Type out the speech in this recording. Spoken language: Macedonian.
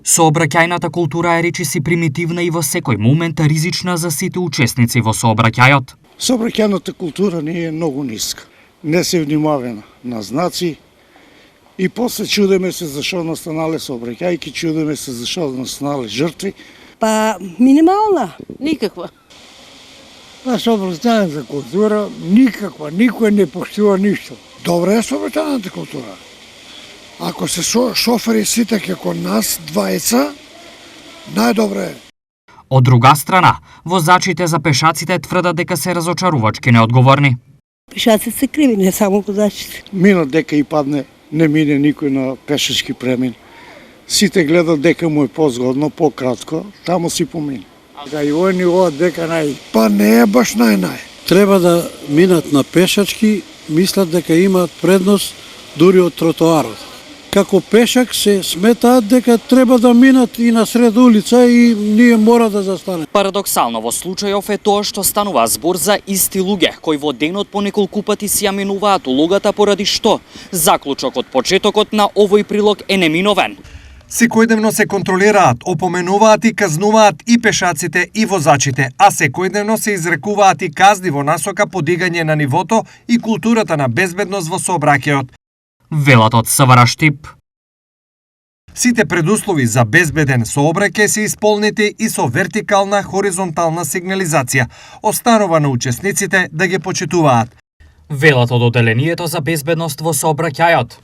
Сообраќајната култура е речиси примитивна и во секој момент ризична за сите учесници во сообраќајот. Сообраќајната култура ни е многу ниска. Не се внимава на знаци и после чудиме се зашо настанале сообраќајки, чудиме се зашо настанале жртви. Па минимална, никаква. На сообраќајната култура никаква, никој не поштува ништо. Добра е сообраќајната култура. Ако се шофери сите како нас, двајца, најдобре е. Од друга страна, возачите за пешаците тврдат дека се разочарувачки неодговорни. Пешаците се криви, не само возачите. Минат дека и падне, не мине никој на пешачки премин. Сите гледат дека му е позгодно, пократко, таму си помине. Да и они одат дека Па не е баш нај. Треба да минат на пешачки, мислат дека имаат предност дури од тротоарот. Како пешак се сметаат дека треба да минат и на сред улица и ние мора да застанеме. Парадоксално во случајов е тоа што станува збор за исти луѓе кои во денот по неколку пати си ја минуваат улогата поради што заклучок од почетокот на овој прилог е неминовен. Секојдневно се контролираат, опоменуваат и казнуваат и пешаците и возачите, а секојдневно се изрекуваат и казни во насока подигање на нивото и културата на безбедност во сообраќајот. Велат од СВР Штип. Сите предуслови за безбеден сообраќај се исполнети и со вертикална хоризонтална сигнализација. Останува на учесниците да ги почитуваат. Велат од Оделението за безбедност во сообраќајот.